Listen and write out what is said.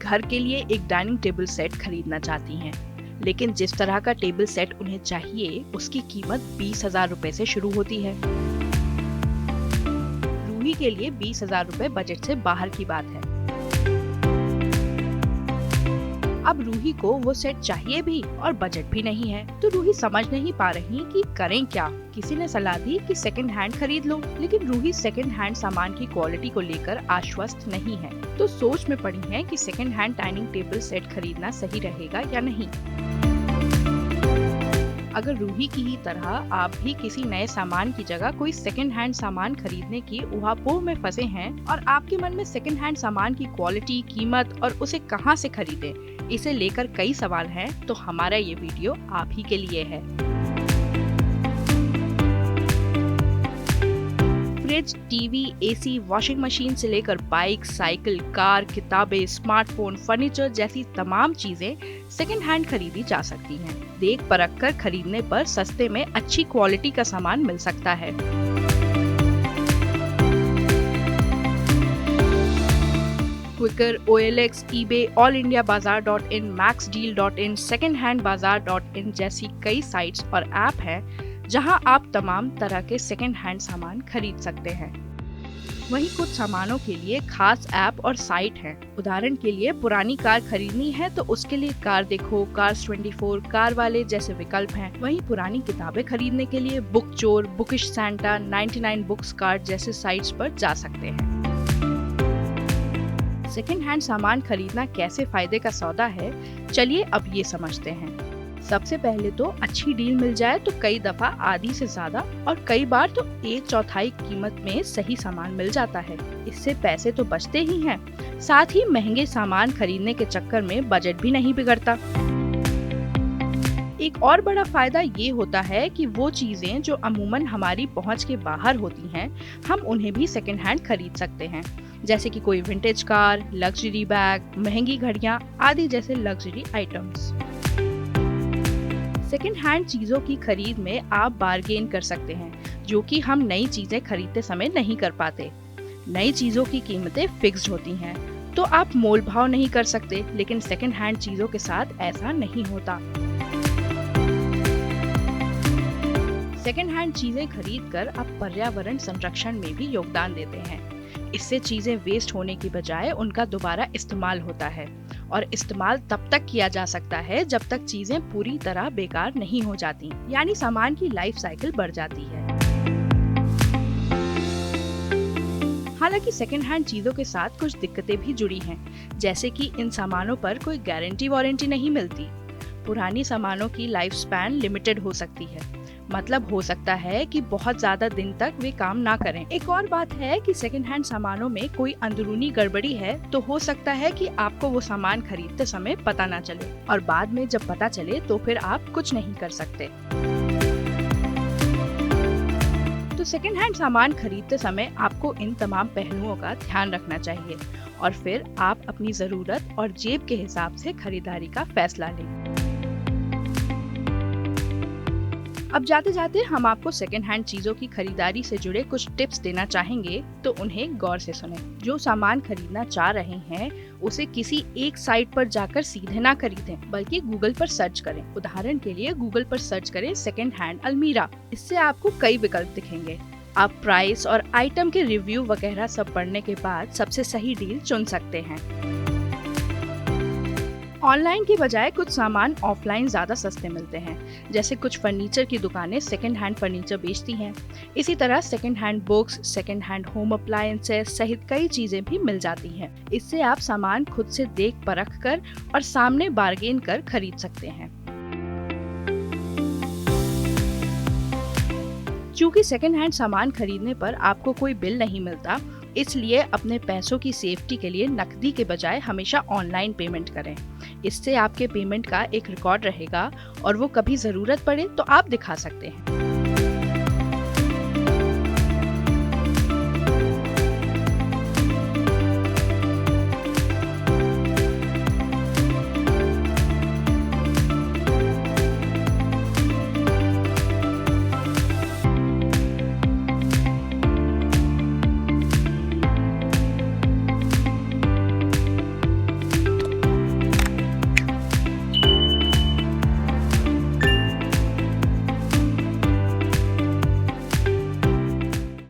घर के लिए एक डाइनिंग टेबल सेट खरीदना चाहती हैं, लेकिन जिस तरह का टेबल सेट उन्हें चाहिए उसकी कीमत 20,000 रुपए से शुरू होती है। रूही के लिए 20,000 रुपए बजट से बाहर की बात है। अब रूही को वो सेट चाहिए भी और बजट भी नहीं है, तो रूही समझ नहीं पा रही कि करें क्या। किसी ने सलाह दी कि सेकंड हैंड खरीद लो, लेकिन रूही सेकंड हैंड सामान की क्वालिटी को लेकर आश्वस्त नहीं है, तो सोच में पड़ी है कि second hand dining table set खरीदना सही रहेगा या नहीं। अगर रूही की ही तरह आप भी किसी नए सामान की जगह कोई सेकंड हैंड सामान खरीदने की उहापोह में फंसे हैं और आपके मन में सेकंड हैंड सामान की क्वालिटी, कीमत और उसे कहां से खरीदें, इसे लेकर कई सवाल हैं, तो हमारा ये वीडियो आप ही के लिए है। Fridge, TV, AC, washing machine से लेकर बाइक, साइकिल, कार, किताबें, स्मार्टफोन, फर्नीचर जैसी तमाम चीजें सेकंड हैंड खरीदी जा सकती हैं। देख परख कर खरीदने पर सस्ते में अच्छी क्वालिटी का सामान मिल सकता है। Quicker, OLX, eBay, allindiabazaar.in, maxdeal.in, secondhandbazaar.in जैसी कई साइट्स और ऐप हैं जहां आप तमाम तरह के सेकंड हैंड सामान खरीद सकते हैं। वहीं कुछ सामानों के लिए खास ऐप और साइट हैं। उदाहरण के लिए पुरानी कार खरीदनी है तो उसके लिए कार देखो, कार्स 24, कार वाले जैसे विकल्प हैं। वहीं पुरानी किताबें खरीदने के लिए बुक चोर, बुकिश सैंटा, 99 बुक्स कार्ट जैसे साइट्स पर जा सकते हैं। सेकंड हैंड सामान खरीदना कैसे फायदे का सौदा है, चलिए अब ये समझते हैं। सबसे पहले तो अच्छी डील मिल जाए तो कई दफा आधी से ज्यादा और कई बार तो 1/4 कीमत में सही सामान मिल जाता है। इससे पैसे तो बचते ही हैं, साथ ही महंगे सामान खरीदने के चक्कर में बजट भी नहीं बिगड़ता। एक और बड़ा फायदा ये होता है कि वो चीजें जो अमूमन हमारी पहुंच के बाहर होती हैं, हम उन्हें भी सेकंड हैंड खरीद सकते हैं, जैसे कि कोई विंटेज कार, लग्जरी बैग, महंगी घड़ियां आदि जैसे लग्जरी आइटम्स। सेकंड हैंड चीजों की खरीद में आप बार्गेन कर सकते हैं, जो कि हम नई चीजें खरीदते समय नहीं कर पाते। नई चीजों की कीमतें फिक्स्ड होती हैं, तो आप मोल भाव नहीं कर सकते, लेकिन सेकंड हैंड चीजों के साथ ऐसा नहीं होता। सेकंड हैंड चीजें खरीदकर आप पर्यावरण संरक्षण में भी योगदान देते हैं। इससे चीजें वेस्ट होने की बजाय उनका दोबारा इस्तेमाल होता है, और इस्तेमाल तब तक किया जा सकता है जब तक चीजें पूरी तरह बेकार नहीं हो जाती, यानी सामान की लाइफ साइकिल बढ़ जाती है। हालांकि सेकंड हैंड चीजों के साथ कुछ दिक्कतें भी जुड़ी हैं, जैसे कि इन सामानों पर कोई गारंटी वारंटी नहीं मिलती। पुरानी सामानों की लाइफ स्पैन लिमिटेड हो सकती है, मतलब हो सकता है कि बहुत ज्यादा दिन तक वे काम ना करें। एक और बात है कि सेकंड हैंड सामानों में कोई अंदरूनी गड़बड़ी है तो हो सकता है कि आपको वो सामान खरीदते समय पता ना चले, और बाद में जब पता चले तो फिर आप कुछ नहीं कर सकते। तो सेकंड हैंड सामान खरीदते समय आपको इन तमाम पहलुओं का ध्यान रखना चाहिए, और फिर आप अपनी जरूरत और जेब के हिसाब से खरीदारी का फैसला लें। अब जाते जाते हम आपको सेकंड हैंड चीजों की खरीदारी से जुड़े कुछ टिप्स देना चाहेंगे, तो उन्हें गौर से सुनें। जो सामान खरीदना चाह रहे हैं उसे किसी एक साइट पर जाकर सीधे ना खरीदें, बल्कि गूगल पर सर्च करें। उदाहरण के लिए गूगल पर सर्च करें सेकंड हैंड अलमीरा। इससे आपको कई विकल्प दिखेंगे। आप प्राइस और आइटम के रिव्यू वगैरह सब पढ़ने के बाद सबसे सही डील चुन सकते हैं। ऑनलाइन की बजाय कुछ सामान ऑफलाइन ज्यादा सस्ते मिलते हैं, जैसे कुछ फर्नीचर की दुकानें सेकंड हैंड फर्नीचर बेचती हैं। इसी तरह second hand books, second hand home appliances सहित कई चीजें भी मिल जाती हैं। इससे आप सामान खुद से देख परख कर और सामने बार्गेन कर खरीद सकते हैं। चूँकि सेकंड हैंड सामान खरीदने पर आपको कोई बिल नहीं मिलता, इसलिए अपने पैसों की सेफ्टी के लिए नकदी के बजाय हमेशा ऑनलाइन पेमेंट करें। इससे आपके पेमेंट का एक रिकॉर्ड रहेगा और वो कभी जरूरत पड़े तो आप दिखा सकते हैं।